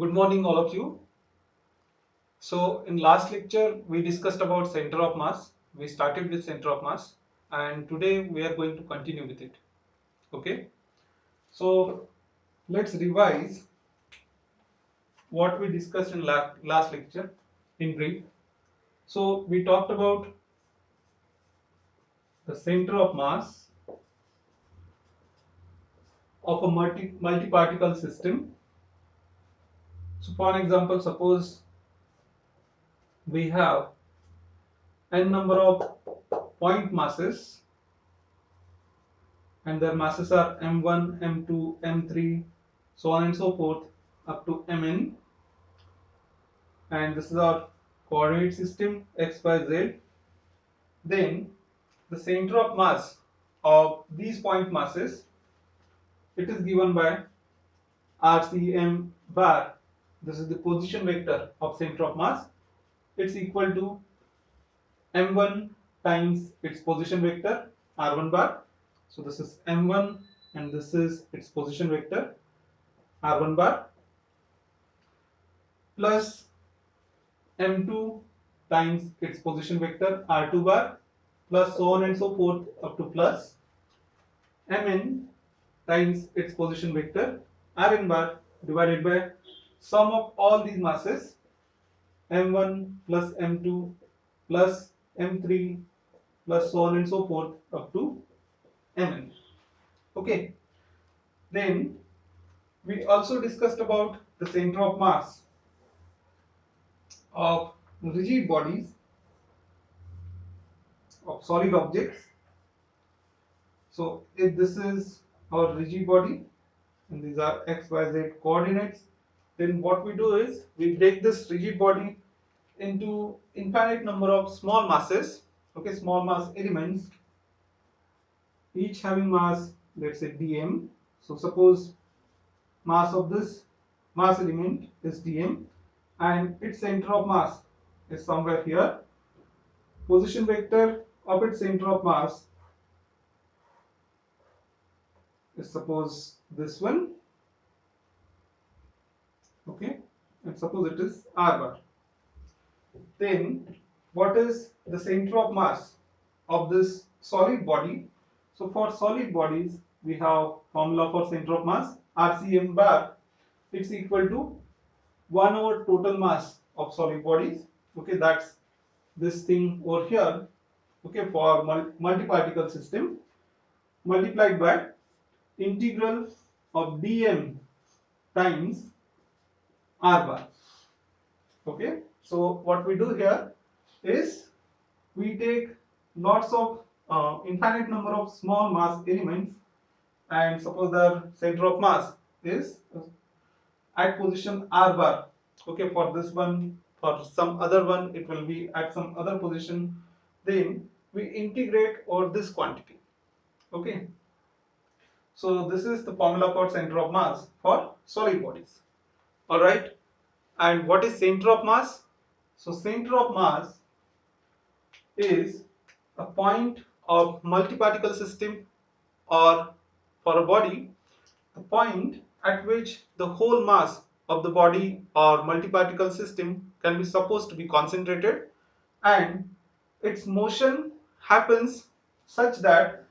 Good morning all of you. So in last lecture we discussed about center of mass. We started with center of mass and today we are going to continue with it. Okay. So let's revise what we discussed in last lecture in brief. So we talked about the center of mass of a multi-particle system. So for an example, suppose we have n number of point masses and their masses are m1, m2, m3, so on and so forth up to mn, and this is our coordinate system x, y, z. Then the center of mass of these point masses, it is given by rcm bar. This is the position vector of center of mass. It's equal to m1 times its position vector r1 bar. So this is m1 and this is its position vector r1 bar plus m2 times its position vector r2 bar plus so on and so forth up to plus mn times its position vector rn bar divided by sum of all these masses m1 plus m2 plus m3 plus so on and so forth up to mn. Okay, then we also discussed about the center of mass of rigid bodies of solid objects. So if this is our rigid body and these are x, y, z coordinates, then what we do is we break this rigid body into infinite number of small masses, okay, small mass elements, each having mass, let's say dm. So suppose mass of this mass element is dm and its center of mass is somewhere here. Position vector of its center of mass is suppose this one, okay, and suppose it is r bar. Then what is the center of mass of this solid body? So for solid bodies we have formula for center of mass rcm bar. It's equal to 1 over total mass of solid bodies. Okay, that's this thing over here. Okay, for multi-particle system multiplied by integral of dm times r bar. Okay, so what we do here is we take lots of infinite number of small mass elements and suppose the center of mass is at position r bar. Okay, for this one, for some other one it will be at some other position. Then we integrate over this quantity. Okay, so this is the formula for center of mass for solid bodies. All right, and what is center of mass? So center of mass is a point of multi-particle system, or for a body, the point at which the whole mass of the body or multi-particle system can be supposed to be concentrated, and its motion happens such that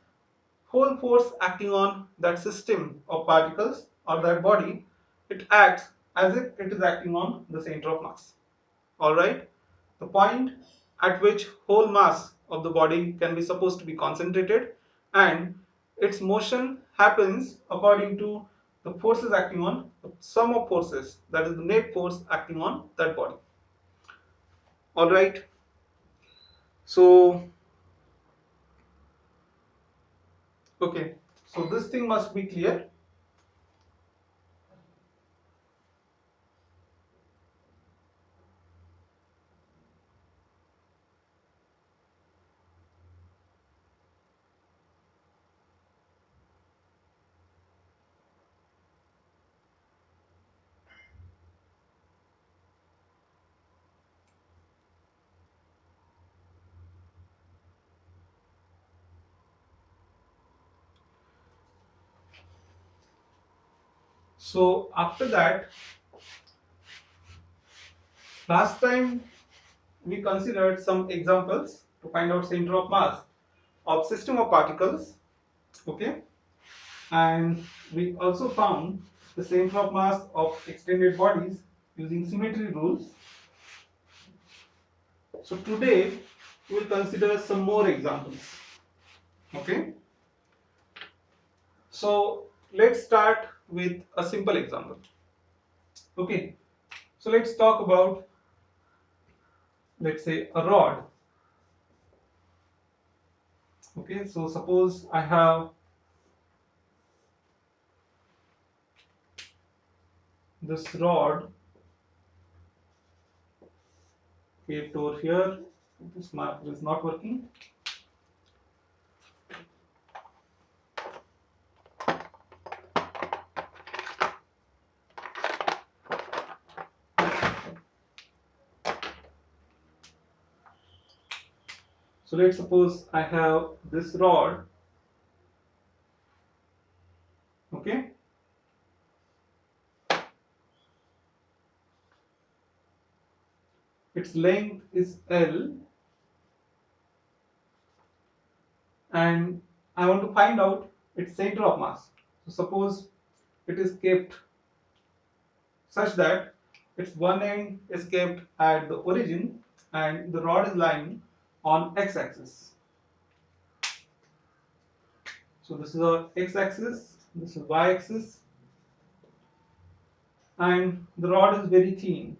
whole force acting on that system of particles or that body, it acts as if it is acting on the center of mass. Alright, the point at which whole mass of the body can be supposed to be concentrated and its motion happens according to the forces acting on the sum of forces, that is the net force acting on that body. Alright, so okay, so this thing must be clear. So after that Last time we considered some examples to find out center of mass of system of particles, okay, and we also found the center of mass of extended bodies using symmetry rules. So today we will consider some more examples, okay. So let's start with a simple example, okay. So let's talk about, let's say, a rod, okay. So suppose I have this rod kept over here. This marker is not working. So let's suppose I have this rod, okay. Its length is L, and I want to find out its center of mass. So suppose it is kept such that its one end is kept at the origin and the rod is lying on x-axis. So this is our x-axis, this is y-axis, and the rod is very thin.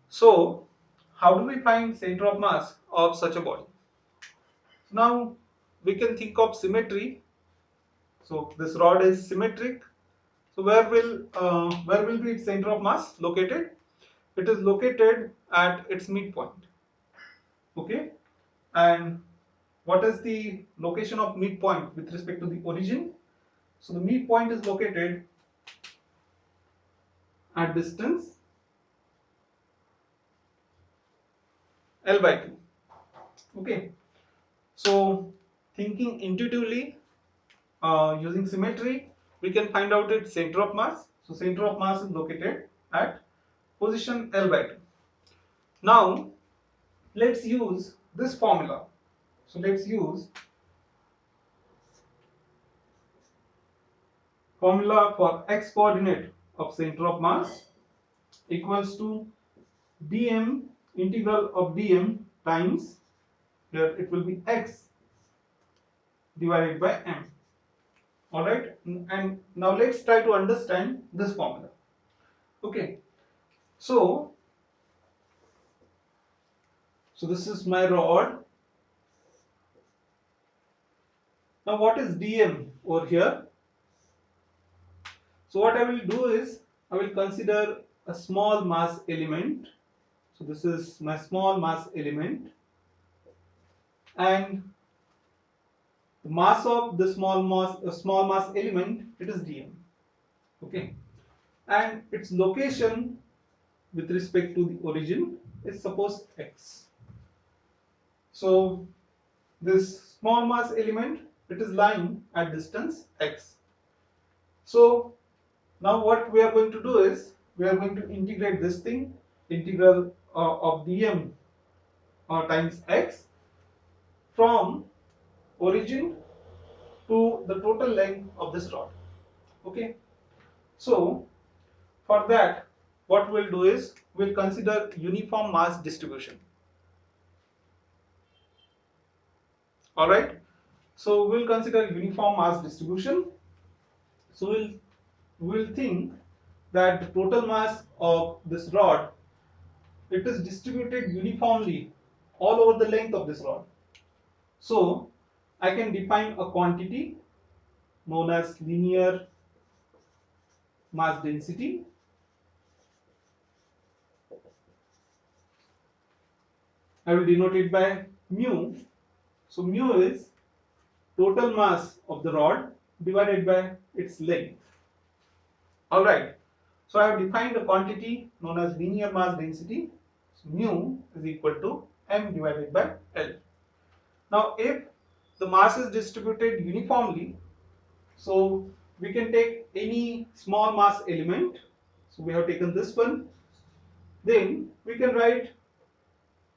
So how do we find center of mass of such a body? Now we can think of symmetry. So this rod is symmetric. So where will be its center of mass located? It is located at its midpoint. Okay, and what is the location of midpoint with respect to the origin? So the midpoint is located at distance L by 2. Okay, so thinking intuitively using symmetry, we can find out its center of mass. So center of mass is located at position L by 2. Now let's use this formula. So let's use formula for x coordinate of center of mass equals to dm, integral of dm times, here it will be x divided by m. Alright, and now let's try to understand this formula. Okay, so this is my rod. Now what is dm over here? So what I will do is I will consider a small mass element. So this is my small mass element, and the mass of the small mass element, it is dm, okay, and its location with respect to the origin is suppose x. So this small mass element, it is lying at distance x. So now what we are going to do is we are going to integrate this thing, integral of dm times x from origin to the total length of this rod. Okay, so for that what we'll do is we'll consider uniform mass distribution. All right, so we'll consider uniform mass distribution. So we'll think that the total mass of this rod, it is distributed uniformly all over the length of this rod. So I can define a quantity known as linear mass density. I will denote it by mu. So mu is total mass of the rod divided by its length. Alright, so I have defined a quantity known as linear mass density. So mu is equal to m divided by L. Now if the mass is distributed uniformly, so we can take any small mass element. So we have taken this one. Then we can write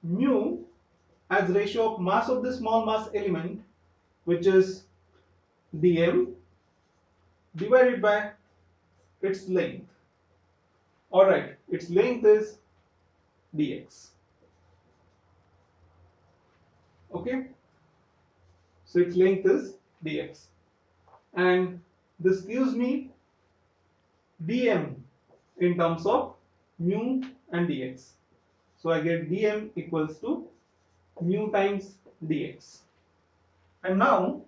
mu as ratio of mass of the small mass element, which is dm, divided by its length. Alright, its length is dx. Okay, so its length is dx, and this gives me dm in terms of mu and dx. So I get dm equals to mu times dx. And now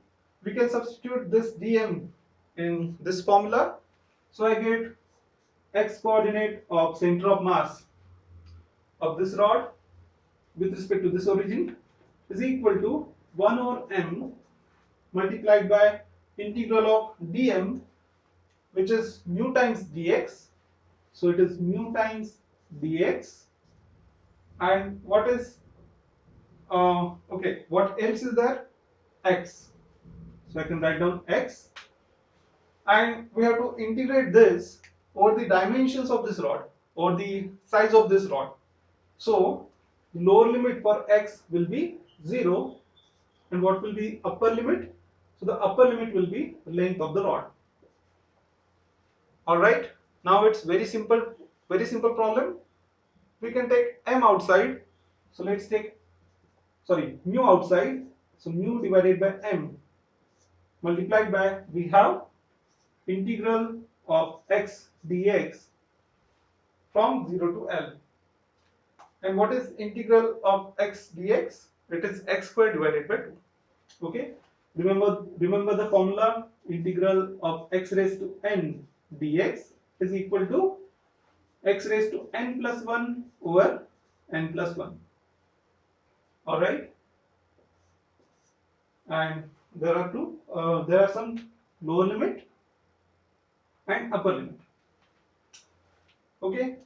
we can substitute this dm in this formula. So I get x coordinate of center of mass of this rod with respect to this origin is equal to 1 over m multiplied by integral of dm, which is mu times dx. So it is mu times dx. And what is okay, what else is there? X. So I can write down x, and we have to integrate this over the dimensions of this rod or the size of this rod. So lower limit for x will be 0, and what will be upper limit? So the upper limit will be length of the rod. Alright, now it's very simple problem. We can take m outside. So let's take mu outside. So mu divided by m multiplied by, we have integral of x dx from 0 to L. And what is integral of x dx? It is x square divided by 2. Okay, remember the formula. Integral of x raised to n dx is equal to x raised to n plus 1 over n plus 1. Alright, and there are some lower limit and upper limit. Okay,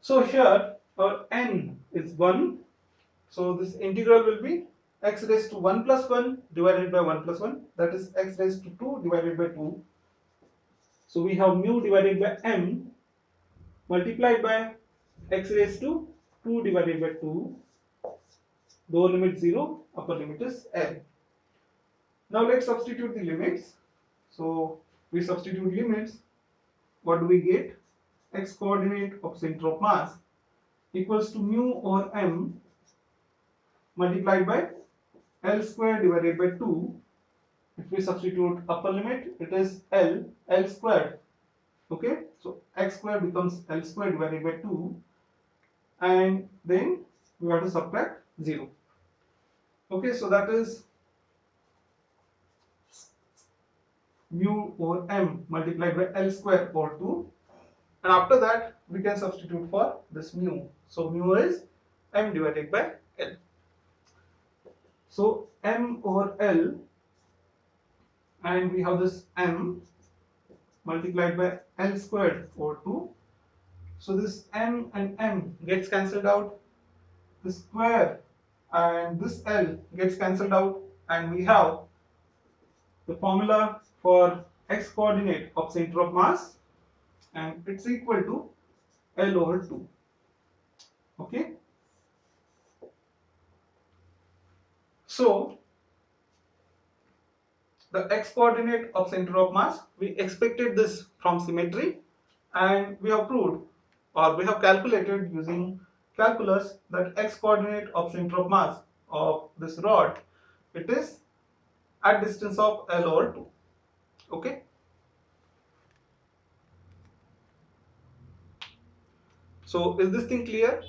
so here our n is 1, so this integral will be x raised to 1 plus 1 divided by 1 plus 1, that is x raised to 2 divided by 2. So we have mu divided by m multiplied by x raised to 2 divided by 2, lower limit 0, upper limit is L. Now let's substitute the limits. So we substitute limits. What do we get? X coordinate of center of mass equals to mu over m multiplied by L square divided by 2. If we substitute upper limit, it is L squared. Okay, so x square becomes L square divided by 2, and then we have to subtract 0. Okay, so that is mu over m multiplied by L square over 2, and after that we can substitute for this mu. So mu is m divided by L. So m over L, and we have this m multiplied by L squared over 2. So this m and m gets cancelled out, the square and this L gets cancelled out, and we have the formula for x coordinate of center of mass, and it's equal to L over 2. Okay, so the x coordinate of center of mass, we expected this from symmetry, and we have proved, or we have calculated using calculus, that x coordinate of center of mass of this rod, it is at distance of L over 2. Okay, so is this thing clear?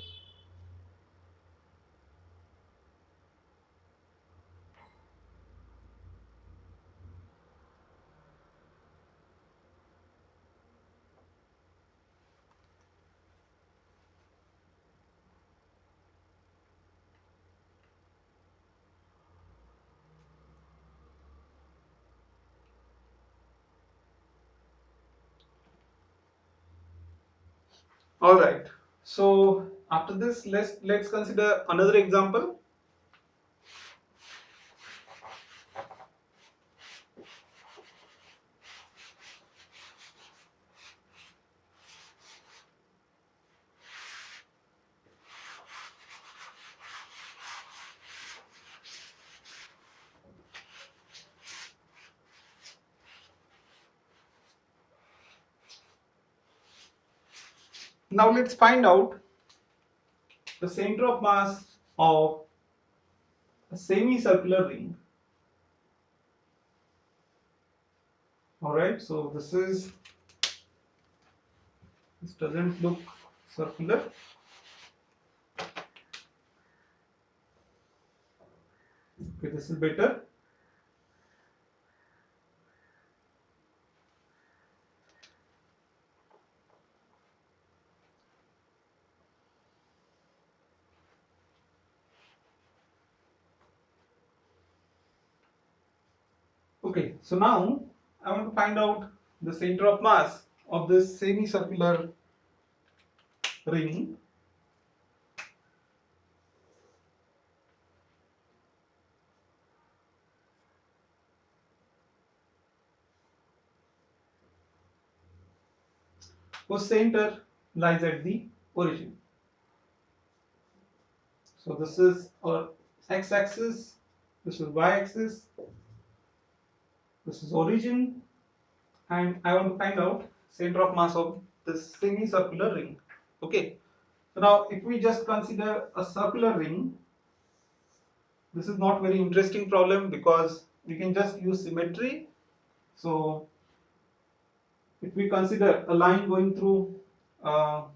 All right, so after this, let's consider another example. Now let's find out the center of mass of a semicircular ring. Alright, so this doesn't look circular. Okay, this is better. Okay, so now I want to find out the center of mass of this semicircular ring. Whose center lies at the origin. So this is our x-axis, this is y-axis, this is origin, and I want to find out center of mass of this semicircular ring. Okay, so now if we just consider a circular ring, this is not very interesting problem because we can just use symmetry. So if we consider a line going through or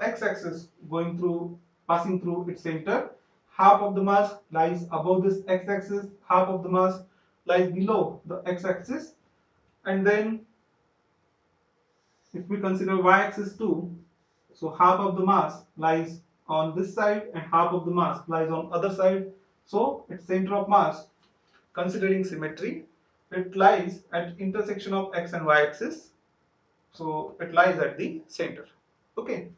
x-axis going through, passing through its center, half of the mass lies above this x-axis, half of the mass lies below the x-axis, and then if we consider y-axis too, so half of the mass lies on this side and half of the mass lies on other side. So its center of mass, considering symmetry, it lies at intersection of x and y axis. So it lies at the center. Okay.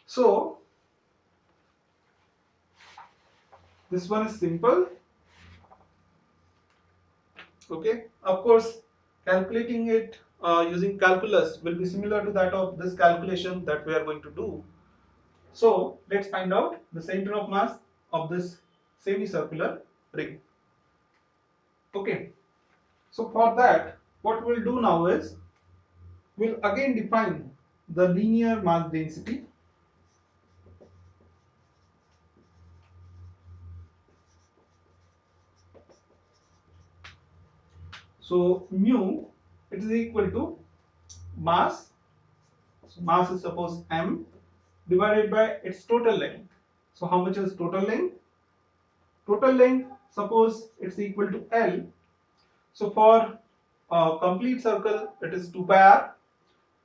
So this one is simple. Okay. Of course, calculating it using calculus will be similar to that of this calculation that we are going to do. So let's find out the center of mass of this semicircular ring. Okay. So for that, what we'll do now is we'll again define the linear mass density. So mu, it is equal to mass. So mass is suppose m divided by its total length. So how much is total length? Total length, suppose it's equal to L. So for a complete circle, it is 2 pi r,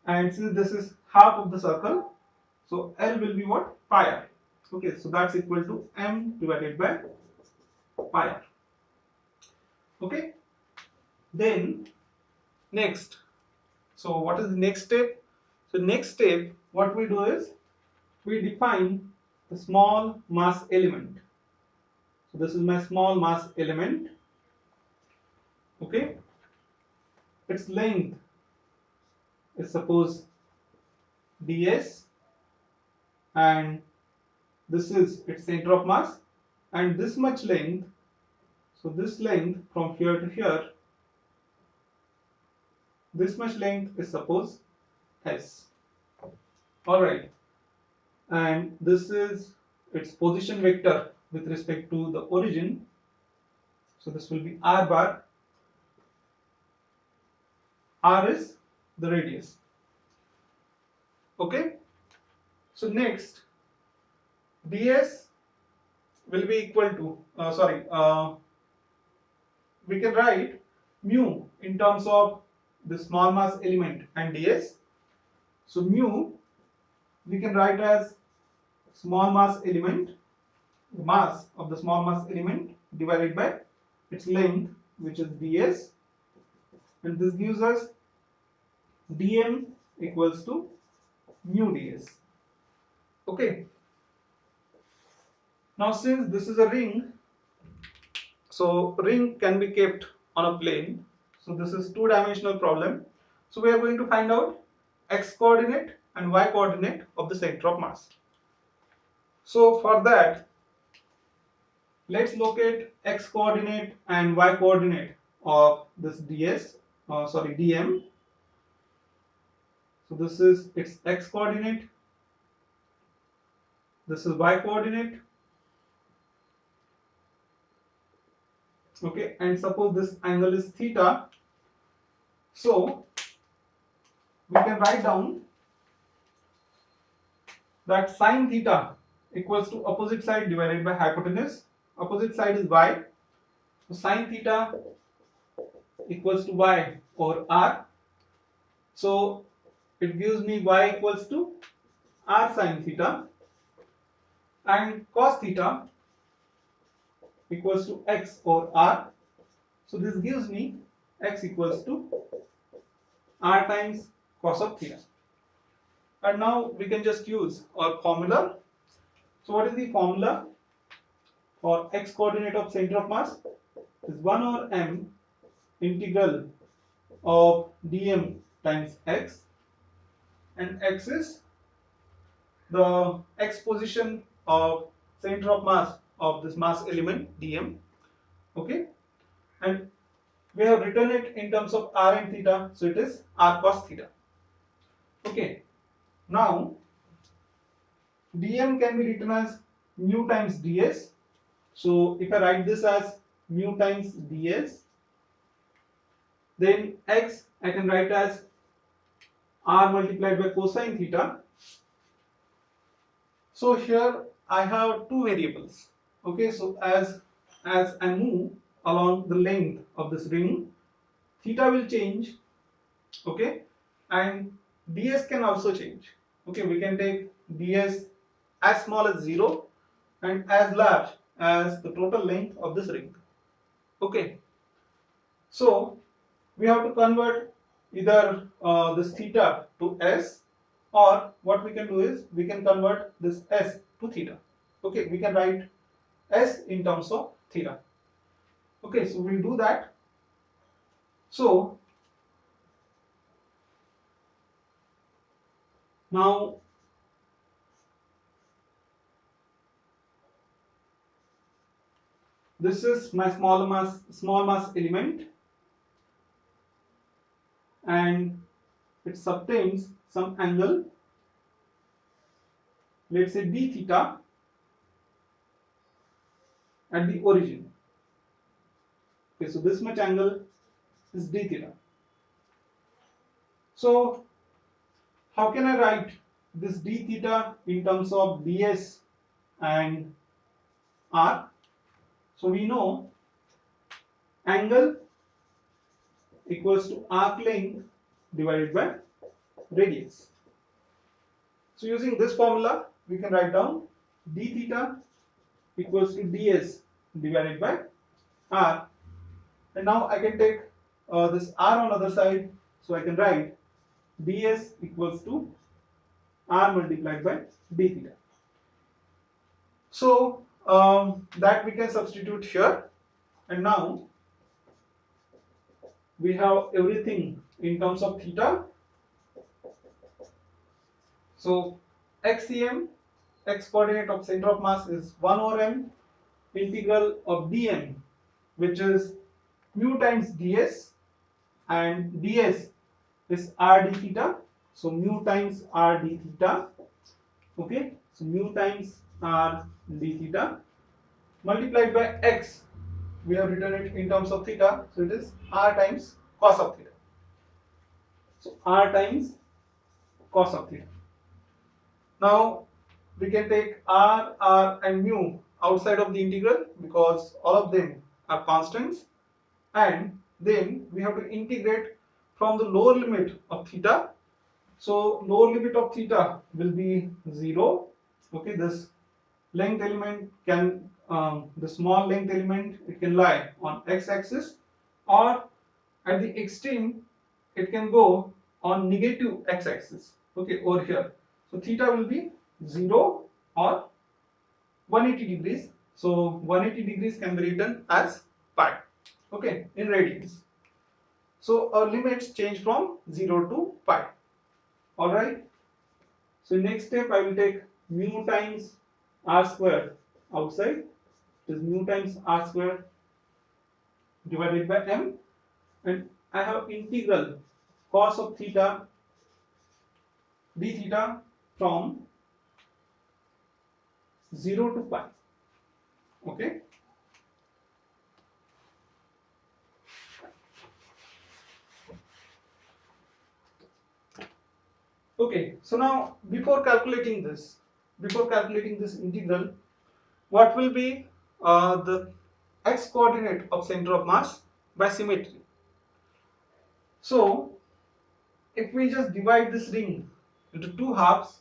and since this is half of the circle, so L will be what? Pi r. Okay, so that's equal to m divided by pi r. Okay. Then next, so what is the next step? So next step, what we do is we define the small mass element. So this is my small mass element. Okay, its length is suppose ds, and this is its center of mass, and this much length. So this length from here to here, this much length is suppose s. All right, and this is its position vector with respect to the origin. So this will be r bar. R is the radius. Okay. So next, ds will be equal to we can write mu in terms of the small mass element and ds. So mu we can write as small mass element, the mass of the small mass element divided by its length, which is ds, and this gives us dm equals to mu ds. Okay. Now since this is a ring, so ring can be kept on a plane. So this is two-dimensional problem. So we are going to find out x coordinate and y coordinate of the center of mass. So for that, let's locate x coordinate and y coordinate of this dm. So this is its x coordinate, this is y coordinate. Okay, and suppose this angle is theta, so we can write down that sine theta equals to opposite side divided by hypotenuse. Opposite side is y, so sine theta equals to y over r. So it gives me y equals to r sine theta, and cos theta equals to x over r. So this gives me x equals to r times cos of theta. And now we can just use our formula. So what is the formula for x coordinate of center of mass? Is 1 over m integral of dm times x, and x is the x position of center of mass of this mass element dm. Okay, and we have written it in terms of r and theta, so it is r cos theta. Okay, now dm can be written as mu times ds. So if I write this as mu times ds, then x I can write as r multiplied by cosine theta. So here I have two variables. Okay, so as I move along the length of this ring, theta will change. Okay, and ds can also change. Okay, we can take ds as small as 0 and as large as the total length of this ring. Okay, so we have to convert either this theta to s, or what we can do is we can convert this s to theta. Okay, we can write s in terms of theta. Okay, so we'll do that. So now this is my small mass element, and it subtends some angle, let's say d theta, at the origin. Okay, so this much angle is d theta. So how can I write this d theta in terms of ds and r? So we know angle equals to arc length divided by radius. So using this formula, we can write down d theta equals to ds divided by r. And now I can take this r on the other side, so I can write ds equals to r multiplied by d theta. So that we can substitute here, and now we have everything in terms of theta. So xcm, x coordinate of center of mass, is 1 over m integral of dm, which is mu times ds, and ds is r d theta. So mu times r d theta. Okay, so mu times r d theta multiplied by x, we have written it in terms of theta, so it is r times cos of theta. So r times cos of theta. Now we can take r and mu outside of the integral because all of them are constants, and then we have to integrate from the lower limit of theta. So lower limit of theta will be 0. Okay, this length element can the small length element, it can lie on x-axis, or at the extreme it can go on negative x-axis. Okay, over here. So theta will be 0 or 180 degrees. So 180 degrees can be written as pi. Okay, in radians. So our limits change from 0 to pi. Alright. So next step I will take mu times r square outside. It is mu times r square divided by m, and I have integral cos of theta d theta from 0 to pi. Okay. Okay, so now before calculating this integral, what will be the x coordinate of center of mass by symmetry? So if we just divide this ring into two halves,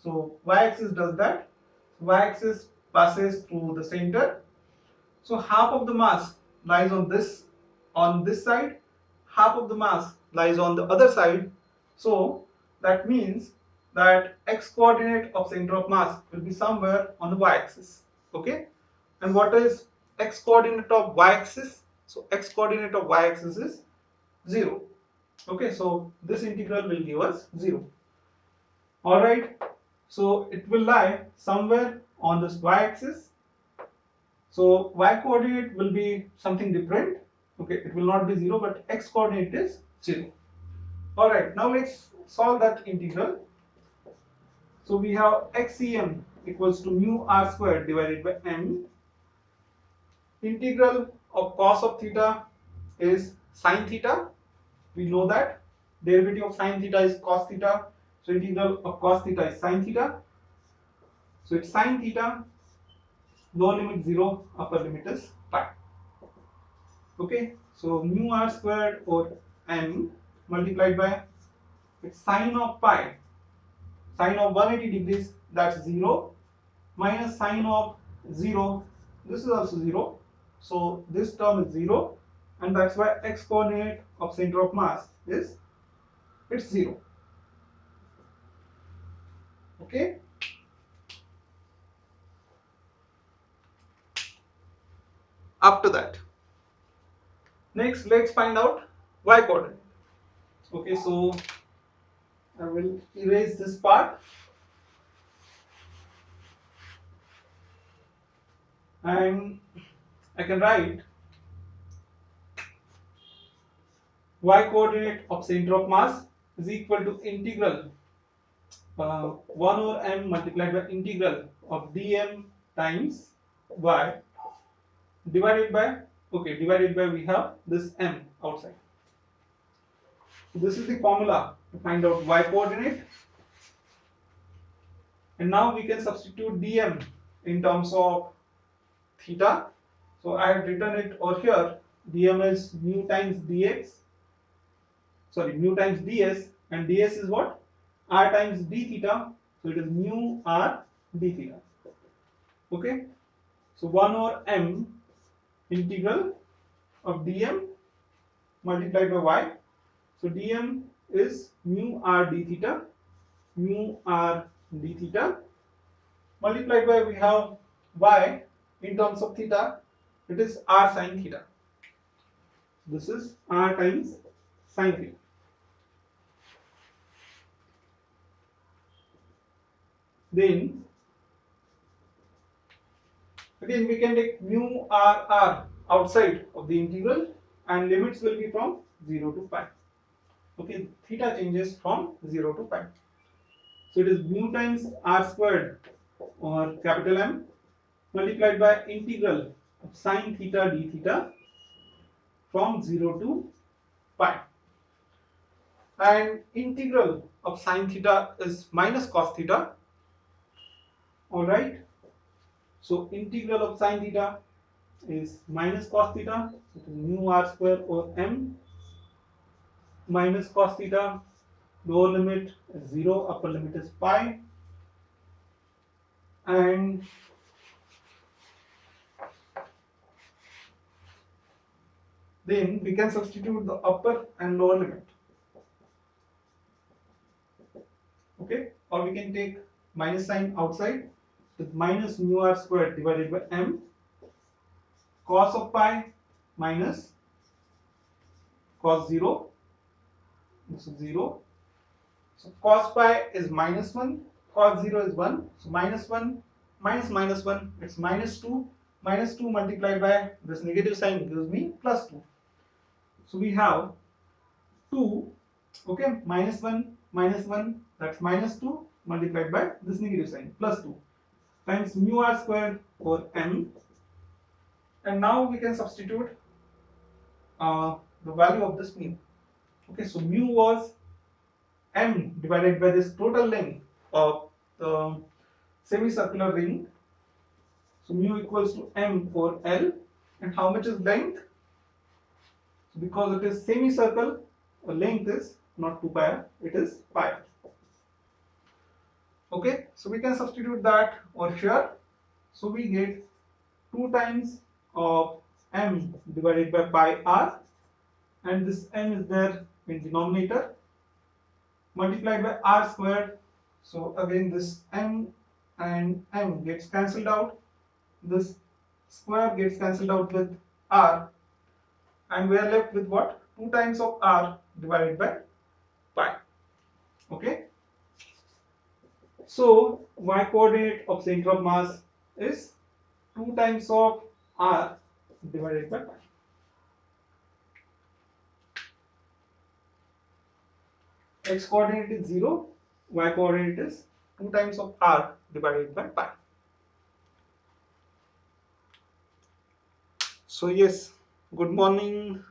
so y-axis does that. Y-axis passes through the center. So half of the mass lies on this side, half of the mass lies on the other side. So that means that x coordinate of center of mass will be somewhere on the y-axis. Okay, and what is x coordinate of y-axis? So x coordinate of y-axis is 0. Okay, so this integral will give us 0. All right, so it will lie somewhere on this y-axis. So y coordinate will be something different. Okay, it will not be 0, but x coordinate is 0. All right, now let's solve that integral. So we have xcm equals to mu r squared divided by m. Integral of cos of theta is sine theta. We know that derivative of sine theta is cos theta. So integral of cos theta is sine theta. So it's sine theta, lower limit 0, upper limit is pi. Okay, so mu r squared or m multiplied by its sine of pi, sine of 180 degrees, that's 0, minus sine of 0, this is also 0, so this term is 0, and that's why x coordinate of center of mass is it's 0. Okay, after that, next let's find out y coordinate. Okay, so I will erase this part and I can write y coordinate of center of mass is equal to integral 1 over m multiplied by integral of dm times y divided by we have this m outside. So this is the formula to find out y coordinate, and now we can substitute dm in terms of theta. So I have written it over here. Dm is mu times ds, and ds is what? R times d theta. So it is mu r d theta. Okay, so 1 over m integral of dm multiplied by y. So dm is mu r d theta, multiplied by we have y in terms of theta, it is r sine theta. This is r times sine theta. Then again we can take mu r outside of the integral, and limits will be from 0 to pi. Okay, theta changes from 0 to pi. So it is mu times r squared or capital M multiplied by integral of sine theta d theta from 0 to pi. And integral of sine theta is minus cos theta. Alright. So integral of sine theta is minus cos theta. It is mu r square or m minus cos theta. Lower limit is 0, upper limit is pi. And then we can substitute the upper and lower limit. Okay, or we can take minus sign outside with minus mu r squared divided by m cos of pi minus cos 0. This is 0. So cos pi is minus 1, cos 0 is 1. So minus 1 minus minus 1, it's minus 2. Minus 2 multiplied by this negative sign gives me plus 2. So we have 2, okay, minus 1, minus 1, that's minus 2 multiplied by this negative sign plus 2 times mu r squared for m, and now we can substitute the value of this mu. Okay, so mu was m divided by this total length of the semicircular ring. So mu equals to m for L, and how much is length? So because it is semicircle, length is not 2 pi r, it is pi r. Okay, so we can substitute that over here. So we get 2 times of m divided by pi r, and this m is there in denominator, multiplied by r squared. So again this m and m gets cancelled out, this square gets cancelled out with r, and we are left with what? 2 times of r divided by pi. Okay, so y coordinate of center of mass is 2 times of r divided by pi. X coordinate is 0, y coordinate is 2 times of r divided by pi. So yes, good morning,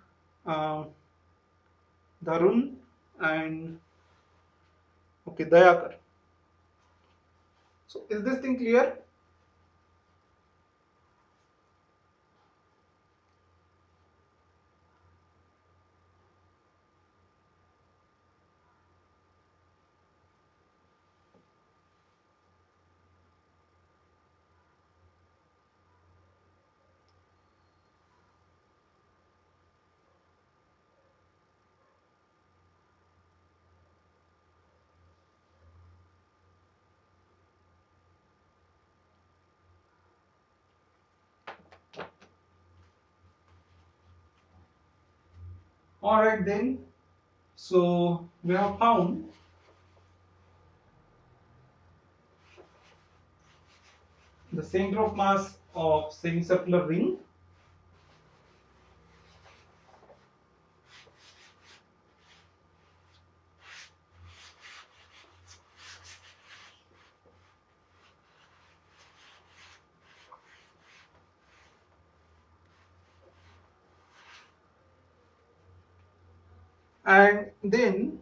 Darun and okay, Dayakar. So is this thing clear? Alright then, so we have found the center of mass of semicircular ring, and then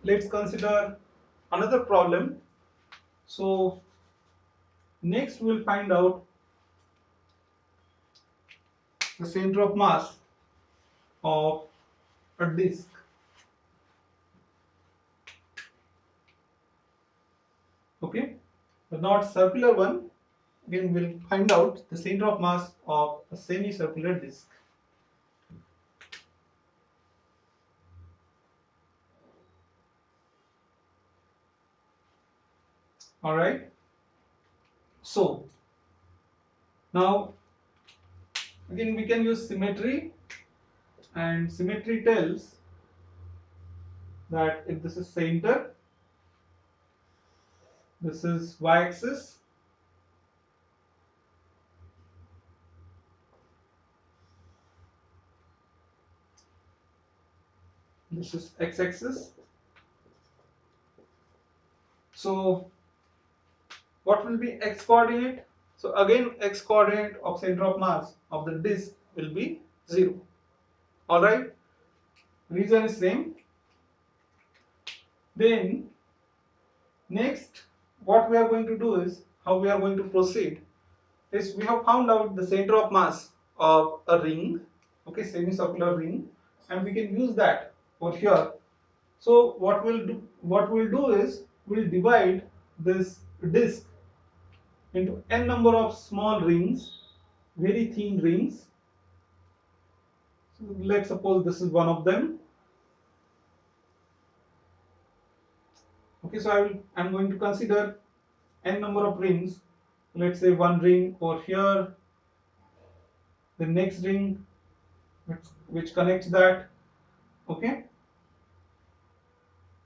let's consider another problem. So next we'll find out the center of mass of a disc. Okay, but not circular one. Again we'll find out the center of mass of a semicircular disc. Alright, so now again we can use symmetry, and symmetry tells that if this is center, this is y-axis, this is x-axis. So what will be x coordinate? So again x coordinate of center of mass of the disk will be 0. Alright, reason is same. Then next what we are going to do is, how we are going to proceed is, we have found out the center of mass of a ring, okay, semicircular ring, and we can use that over here. So what we'll do is, we'll divide this disk into n number of small rings, very thin rings. So let's suppose this is one of them. Okay, so I'm going to consider n number of rings. Let's say one ring over here, the next ring which connects that, okay,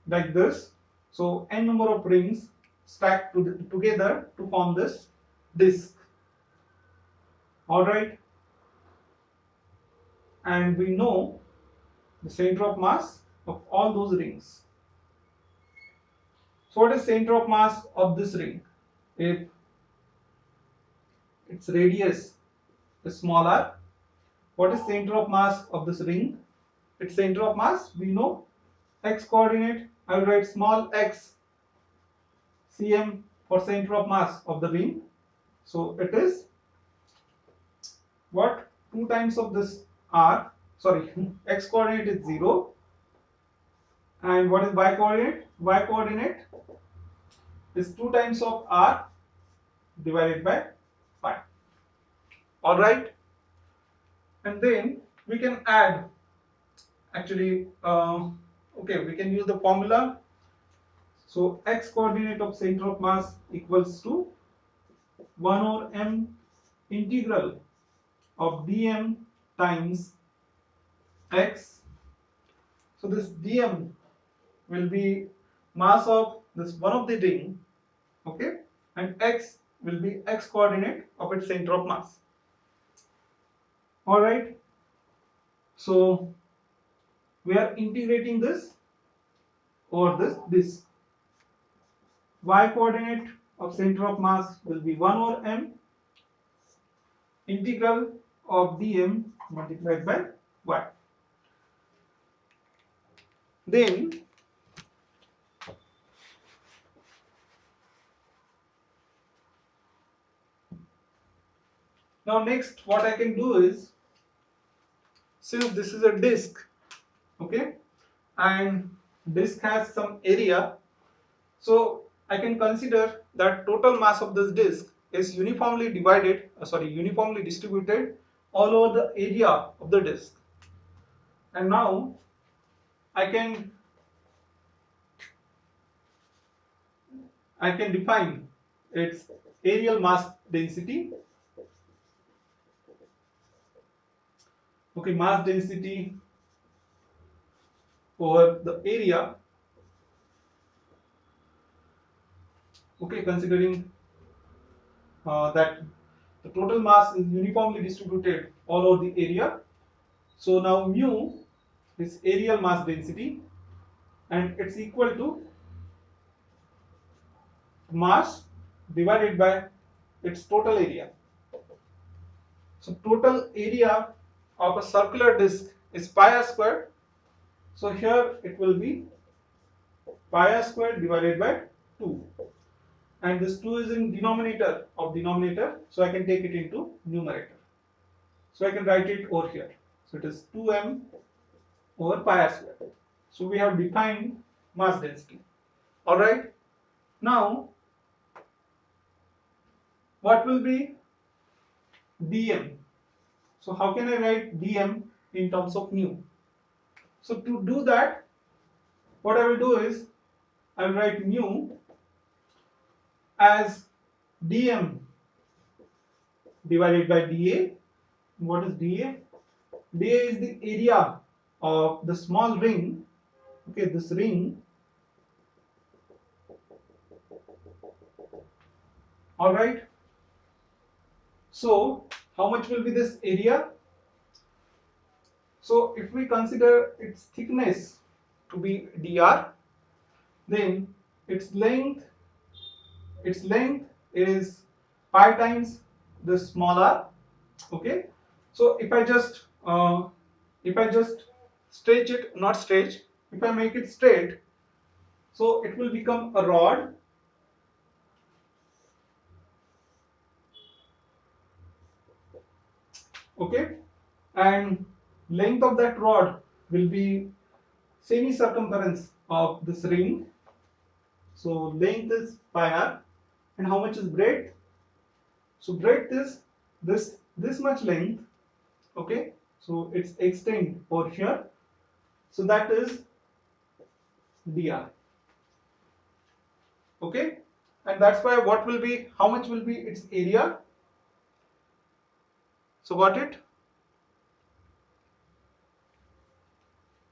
like this. So n number of rings stacked together to form this disk. Alright, and we know the center of mass of all those rings. So what is center of mass of this ring? If its radius is small r, what is center of mass of this ring? Its center of mass, we know x coordinate. I will write small x cm for center of mass of the ring. So it is what? 2 times of this r, sorry, x coordinate is 0, and what is y coordinate? Y coordinate is 2 times of r divided by pi. All right, and then we can add, actually, okay, we can use the formula. So x coordinate of center of mass equals to 1 over m integral of dm times x. So this dm will be mass of this one of the ring, okay, and x will be x coordinate of its center of mass. All right, so we are integrating this over this disk. Y coordinate of center of mass will be 1 over m integral of dm multiplied by y. Then now next what I can do is, since this is a disk, okay, and disk has some area, so I can consider that total mass of this disk is uniformly uniformly distributed all over the area of the disk. And now I can define its areal mass density. Okay, mass density over the area. Okay, considering that the total mass is uniformly distributed all over the area. So now mu is areal mass density, and it's equal to mass divided by its total area. So total area of a circular disc is pi r squared. So here it will be pi r squared divided by 2. And this 2 is in denominator of denominator, so I can take it into numerator. So I can write it over here. So it is 2m over pi r squared. So we have defined mass density. Alright. Now what will be dm? So how can I write dm in terms of mu? So to do that, what I will do is I will write mu as dm divided by dA. What is dA? dA is the area of the small ring. Okay, this ring. All right. So how much will be this area? So if we consider its thickness to be dr, then its length is pi times the small r. Okay, so if I just stretch it, not stretch, if I make it straight, so it will become a rod. Okay, and length of that rod will be semi-circumference of this ring. So length is pi r, and how much is breadth? So breadth is this much length. Okay, so it's extend over here. So that is dr. Okay, and that's why what will be, how much will be its area? So got it?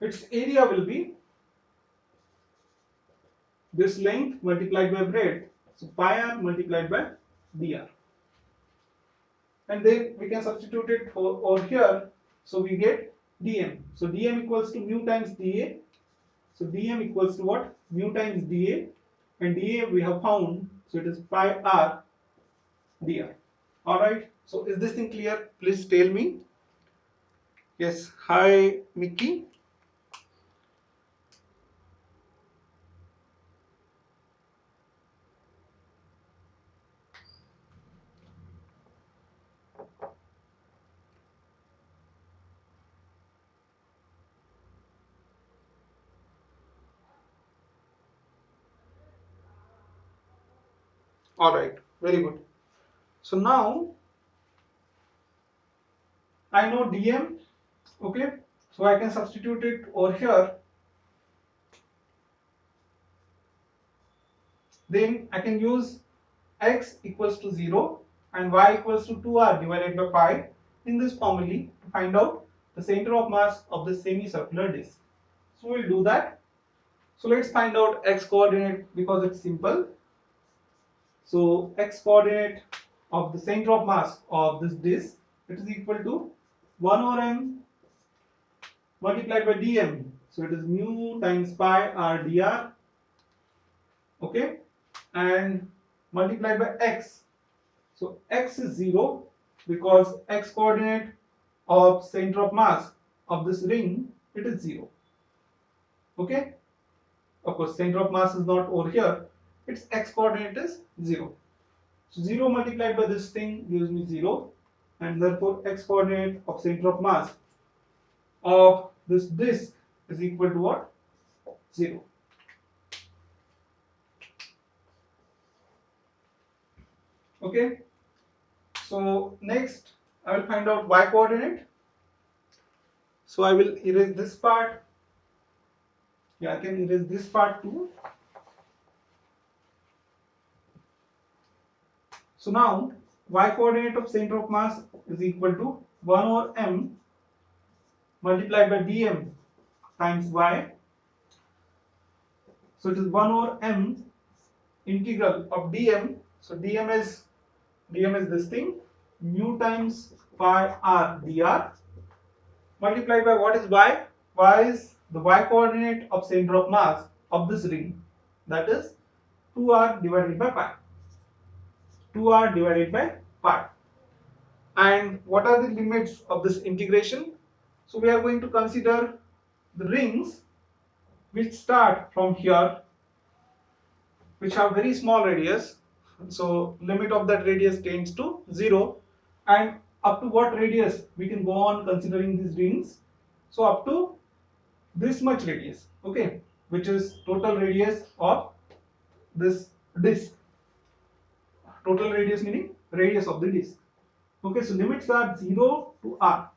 Its area will be this length multiplied by breadth. So pi r multiplied by dr. And then we can substitute it over here. So we get dm. So dm equals to mu times dA. So dm equals to what? Mu times dA. and dA we have found, so it is pi r dr. Alright, so is this thing clear? Please tell me. Yes, hi Mickey. Alright, very good. So now I know dm, okay, so I can substitute it over here. Then I can use x equals to 0 and y equals to 2r divided by pi in this formula to find out the center of mass of the semicircular disk. So we'll do that. So let's find out x coordinate because it's simple. So x coordinate of the center of mass of this disk, it is equal to 1 over m multiplied by dm. So it is mu times pi r dr, okay, and multiplied by x. So x is 0 because x coordinate of center of mass of this ring, it is 0. Okay, of course center of mass is not over here, its x coordinate is 0. So 0 multiplied by this thing gives me 0, and therefore x coordinate of center of mass of this disk is equal to what? 0. Okay, so next I will find out y coordinate. So I will erase this part. Yeah, I can erase this part too. So now y coordinate of center of mass is equal to 1 over m multiplied by dm times y. So it is 1 over m integral of dm. So dm is this thing, mu times pi r dr multiplied by what is y? Y is the y coordinate of center of mass of this ring, that is 2r divided by pi. 2r divided by pi. And what are the limits of this integration? So we are going to consider the rings which start from here, which have very small radius. So limit of that radius tends to 0, and up to what radius we can go on considering these rings? So up to this much radius, okay, which is total radius of this disk. Total radius meaning radius of the disk. Okay, so limits are 0 to r.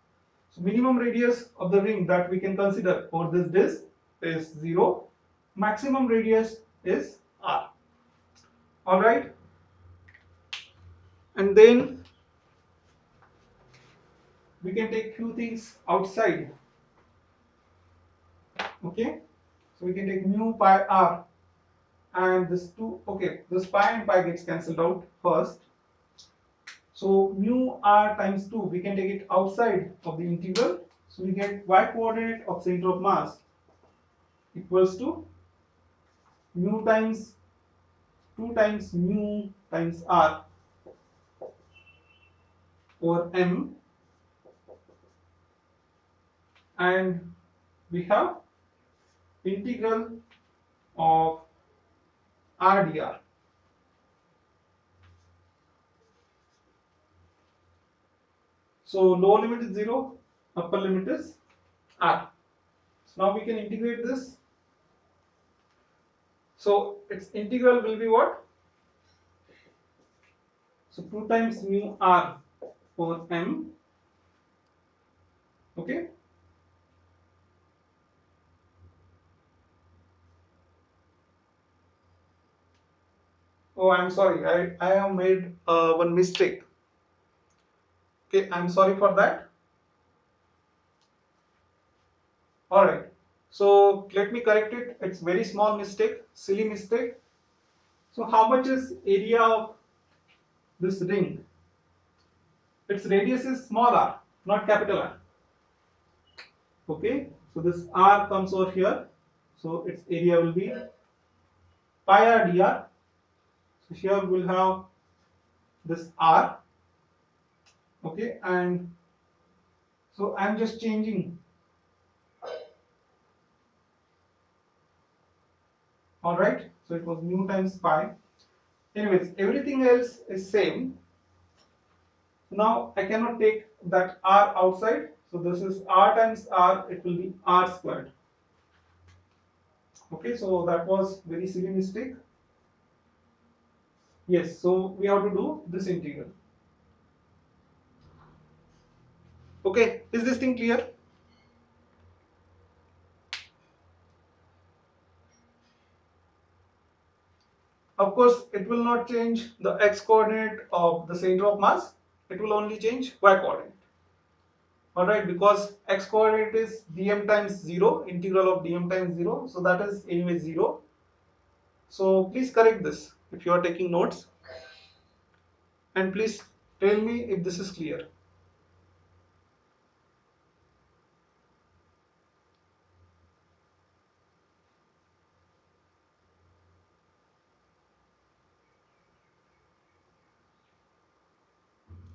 So minimum radius of the ring that we can consider for this disk is 0. Maximum radius is r. Alright. And then we can take few things outside. Okay. So we can take mu pi r, and this 2, okay, this pi and pi gets cancelled out first. So mu r times 2, we can take it outside of the integral. So we get y coordinate of center of mass equals to mu times 2 times mu times r over m, and we have integral of r dr. So lower limit is 0, upper limit is r. So now we can integrate this. So its integral will be what? So 2 times mu r over m, okay. Oh, I'm sorry, I have made one mistake. Okay, I'm sorry for that. Alright, so let me correct it. It's very small mistake, silly mistake. So how much is area of this ring? Its radius is small r, not capital R. Okay, so this r comes over here. So its area will be pi r dr. So here we'll have this r, okay, and so I'm just changing. All right, so it was mu times pi. Anyways, everything else is same. Now I cannot take that r outside, so this is r times r, it will be r squared. Okay, so that was very silly mistake. Yes, so we have to do this integral. Okay, is this thing clear? Of course, it will not change the x coordinate of the center of mass, it will only change y coordinate. Alright, because x coordinate is dm times 0, integral of dm times 0, so that is anyway 0. So please correct this if you are taking notes, and please tell me if this is clear.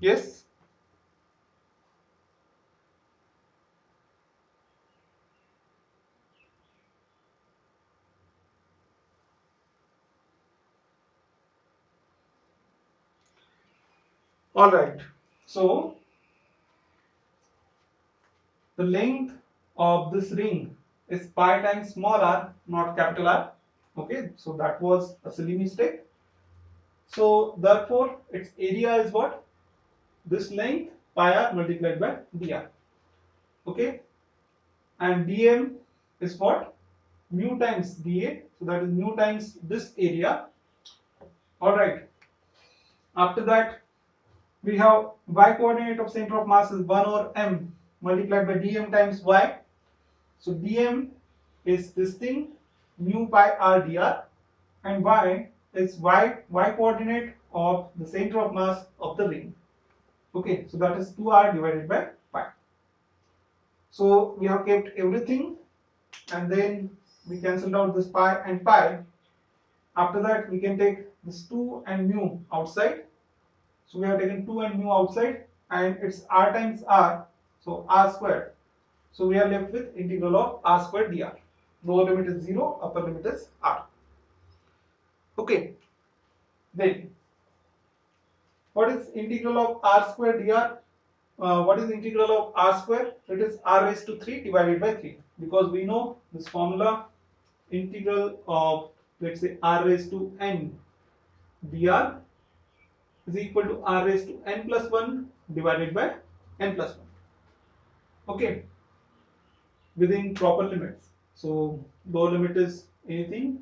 Yes? Alright, so the length of this ring is pi times small r, not capital R. Okay, so that was a silly mistake. So therefore its area is what? This length pi r multiplied by dr. Okay, and dm is what? Mu times dA, so that is mu times this area. Alright, after that we have y coordinate of center of mass is 1 over m multiplied by dm times y. So dm is this thing mu pi r dr, and y is y coordinate of the center of mass of the ring. Okay, so that is 2r divided by pi. So we have kept everything, and then we cancelled out this pi and pi. After that we can take this 2 and mu outside. So we have taken 2 and mu outside, and it's r times r, so r squared. So we are left with integral of r squared dr. Lower limit is 0, upper limit is r. Okay, then what is integral of r square dr? What is integral of r square? It is r raised to 3 divided by 3, because we know this formula, integral of, let's say, r raised to n dr is equal to r raised to n plus 1 divided by n plus 1. Okay, within proper limits. So lower limit is anything,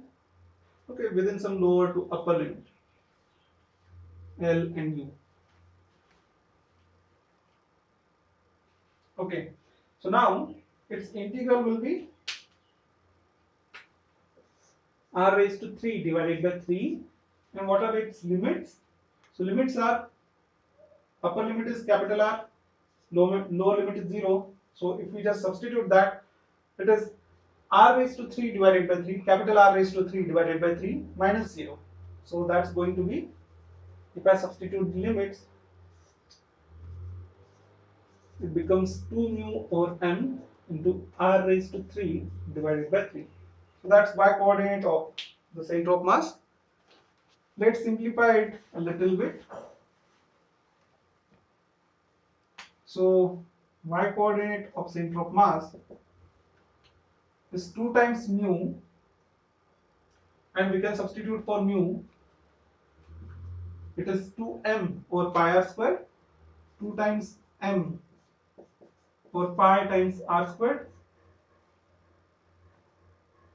okay, within some lower to upper limit, L and U. Okay, so now its integral will be r raised to 3 divided by 3. And what are its limits? So limits are, upper limit is capital R, lower limit is 0. So if we just substitute that, it is r raised to 3 divided by 3, capital R raised to 3 divided by 3 minus 0. So that's going to be, if I substitute the limits, it becomes 2 mu over m into r raised to 3 divided by 3. So that's y coordinate of the center of mass. Let's simplify it a little bit. So y coordinate of center of mass is 2 times mu, and we can substitute for mu. It is 2m over pi r square, 2 times m over pi times r squared,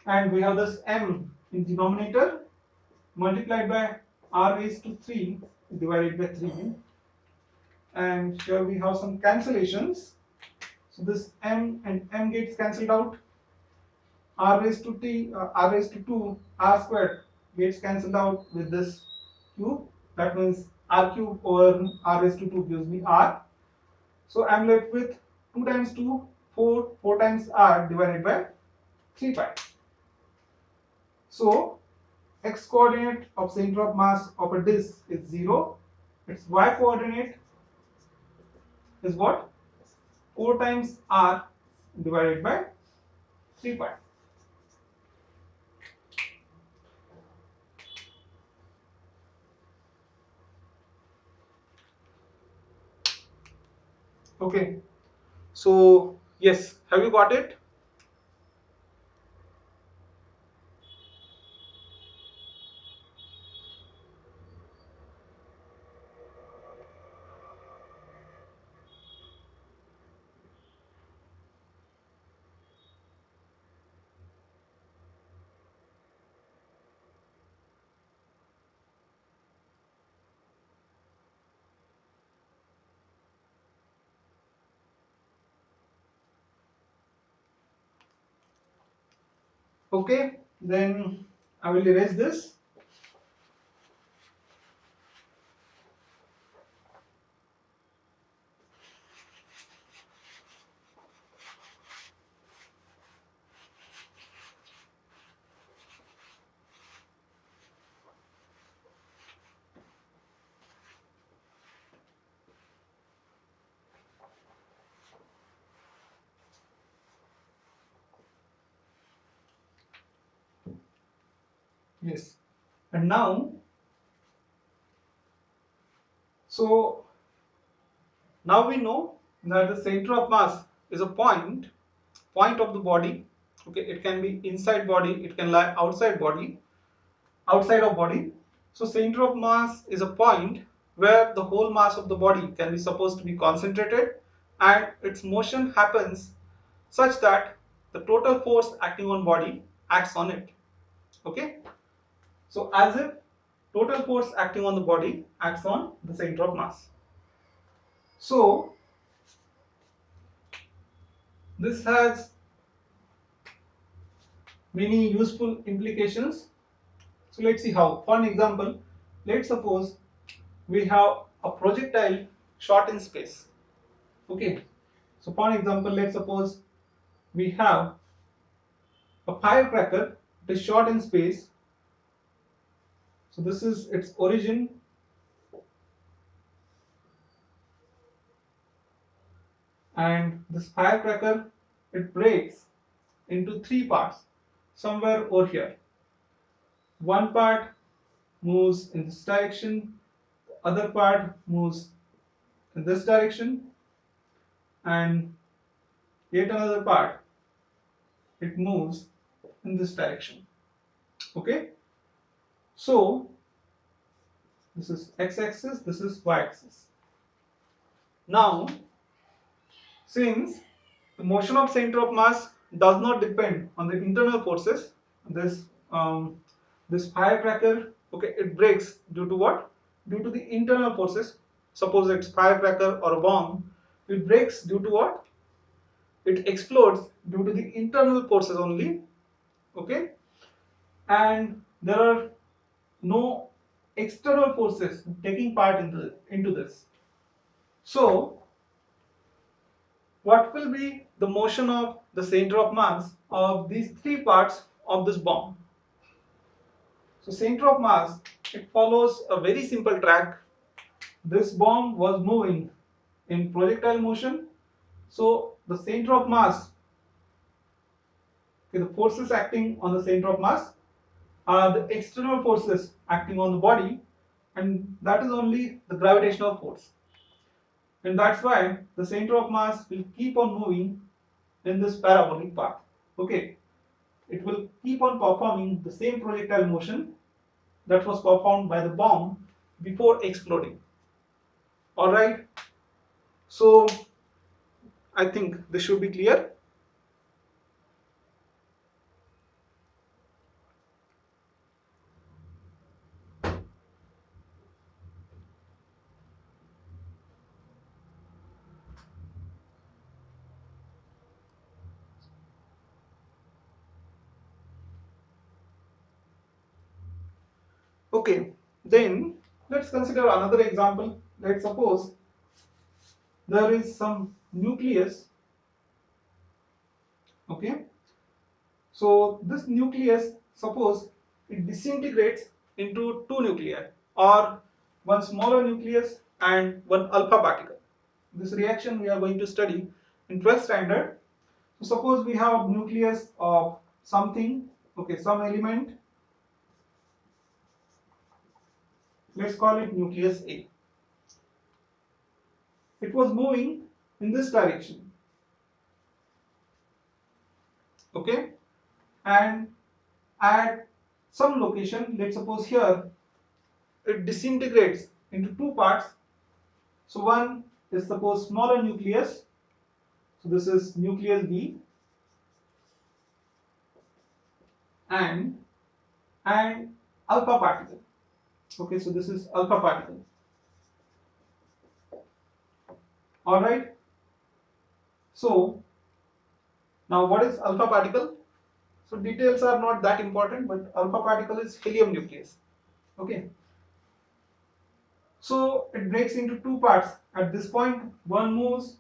and we have this m in denominator multiplied by r raised to 3 divided by 3, and here we have some cancellations. So this m and m gets cancelled out, r raised to 2 r squared gets cancelled out with this cube, that means r cube over r raised to 2 gives me r. So I'm left with 2 times 2, 4 times r divided by 3 pi. So x coordinate of center of mass of a disk is 0, its y coordinate is what? 4 times r divided by 3 pi. Okay, so yes, have you got it? Okay, then I will erase this. Yes, and so now we know that the center of mass is a point of the body. Okay, it can be inside body, it can lie outside of body. So center of mass is a point where the whole mass of the body can be supposed to be concentrated, and its motion happens such that the total force acting on body acts on it. Okay, so as if total force acting on the body acts on the center of mass. So this has many useful implications. So let's see how. For an example, let's suppose we have a projectile shot in space. Okay, so for an example, let's suppose we have a firecracker that is shot in space. So this is its origin, and this firecracker, it breaks into 3 parts somewhere over here. One part moves in this direction, the other part moves in this direction, and yet another part, it moves in this direction. Okay, so this is x-axis, this is y-axis. Now, since the motion of center of mass does not depend on the internal forces, this this firecracker, okay, it breaks due to what? Due to the internal forces. Suppose it's firecracker or a bomb, it breaks due to what? It explodes due to the internal forces only. Okay, and there are no external forces taking part into this. So what will be the motion of the center of mass of these 3 parts of this bomb? So center of mass, it follows a very simple track. This bomb was moving in projectile motion. So the center of mass, okay, the forces acting on the center of mass are the external forces acting on the body, and that is only the gravitational force. And that's why the center of mass will keep on moving in this parabolic path. Okay, it will keep on performing the same projectile motion that was performed by the bomb before exploding. Alright, so I think this should be clear. Okay, then let's consider another example. Let's suppose there is some nucleus. Okay, so this nucleus, suppose it disintegrates into two nuclei, or one smaller nucleus and one alpha particle. This reaction we are going to study in 12th standard. So suppose we have a nucleus of something, okay, some element. Let's call it nucleus A. It was moving in this direction, okay, and at some location, let's suppose here, it disintegrates into two parts. So one is suppose smaller nucleus, so this is nucleus B, and alpha particle. Okay, so this is alpha particle. All right. So now what is alpha particle? So details are not that important, but alpha particle is helium nucleus. Okay. So it breaks into two parts. At this point, one moves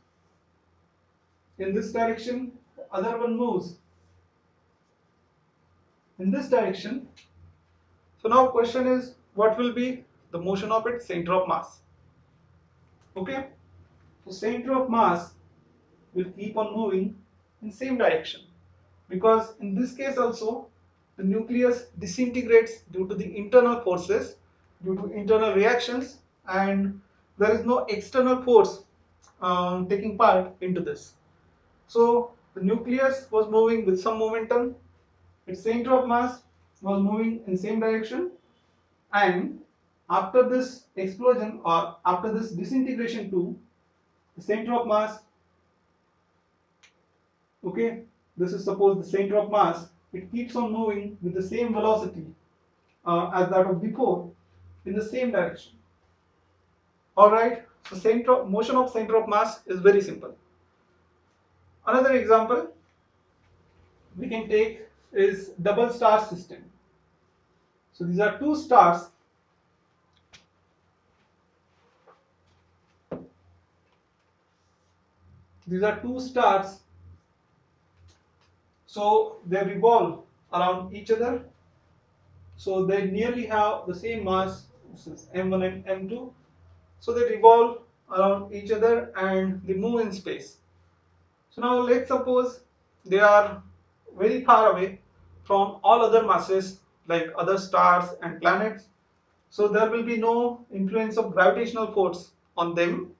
in this direction, the other one moves in this direction. So now question is, what will be the motion of its center of mass? Okay. So center of mass will keep on moving in same direction, because in this case also the nucleus disintegrates due to the internal forces, due to internal reactions, and there is no external force taking part into this. So the nucleus was moving with some momentum, its center of mass was moving in same direction, and after this explosion or after this disintegration too, the center of mass, okay, this is suppose the center of mass, it keeps on moving with the same velocity as that of before in the same direction. All right, so motion of center of mass is very simple. Another example we can take is double star system. So these are two stars. These are two stars. So they revolve around each other. So they nearly have the same mass, this is m1 and m2. So they revolve around each other and they move in space. So now let's suppose they are very far away from all other masses like other stars and planets. So there will be no influence of gravitational force on them.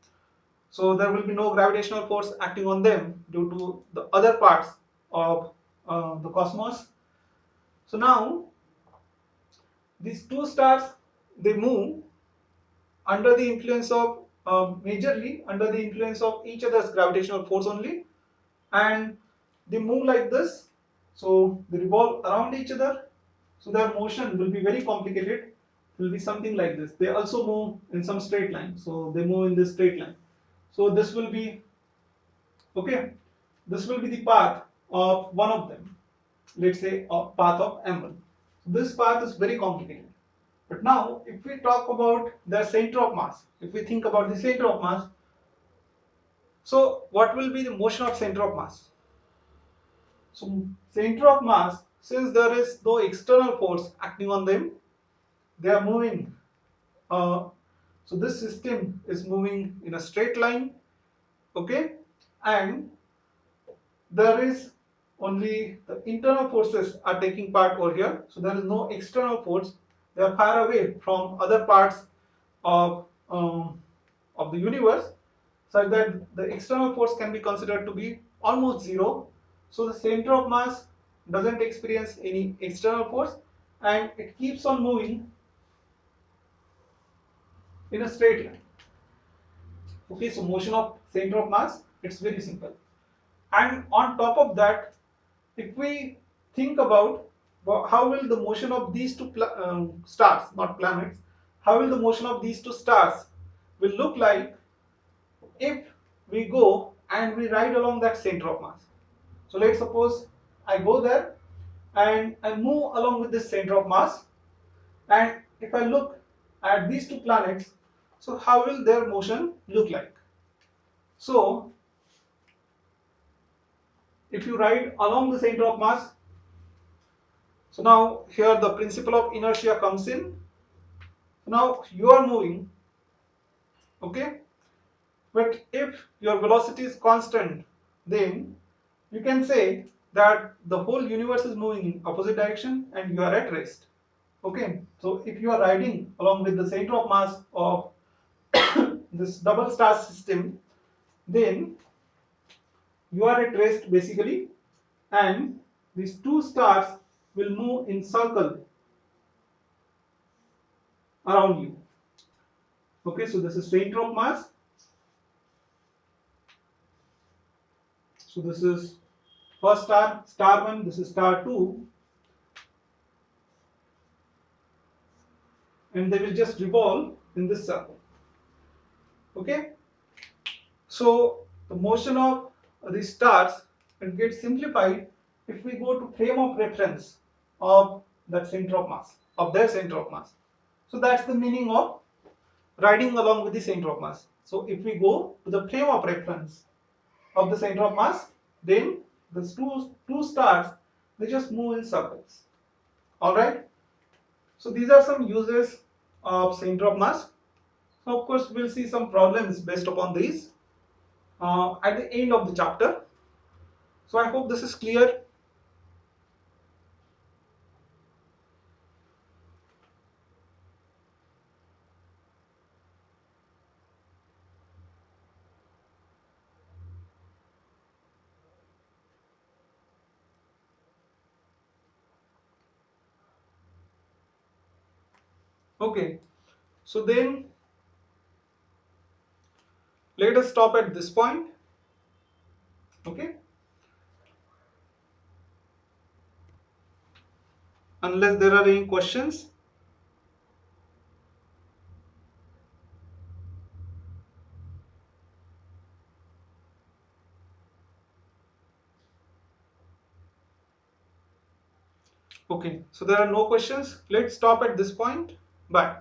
So there will be no gravitational force acting on them due to the other parts of the cosmos. So now these two stars, they move under the influence of majorly under the influence of each other's gravitational force only, and they move like this. So they revolve around each other. So their motion will be very complicated. It will be something like this. They also move in some straight line. So they move in this straight line. So this will be, okay, this will be the path of one of them. Let's say a path of m1. This path is very complicated. But now if we talk about the center of mass, if we think about the center of mass, so what will be the motion of center of mass? So center of mass, since there is no external force acting on them, they are moving. So this system is moving in a straight line, okay, and there is only the internal forces are taking part over here. So there is no external force. They are far away from other parts of the universe, such that the external force can be considered to be almost zero. So the center of mass doesn't experience any external force and it keeps on moving in a straight line. Okay, so motion of center of mass, it's very simple. And on top of that, if we think about how will the motion of these two stars, not planets, how will the motion of these two stars will look like if we go and we ride along that center of mass. So let's suppose I go there and I move along with this center of mass, and if I look at these two planets, so how will their motion look like? So if you ride along the center of mass, So now here the principle of inertia comes in. Now you are moving, okay, but if your velocity is constant, then you can say that the whole universe is moving in opposite direction and you are at rest. Okay, so if you are riding along with the center of mass of this double star system, then you are at rest basically, and these two stars will move in circle around you. Okay, so this is center of mass. So this is first star, star 1, this is star 2, and they will just revolve in this circle. Okay, so the motion of these stars, it gets simplified if we go to frame of reference of that center of mass, of their center of mass. So that's the meaning of riding along with the center of mass. So if we go to the frame of reference of the center of mass, then the two stars, they just move in circles. All right. So these are some uses of center of mass. So of course we'll see some problems based upon these at the end of the chapter. So I hope this is clear. Okay. So then let us stop at this point. Okay. Unless there are any questions. Okay. So there are no questions. Let's stop at this point. Bye.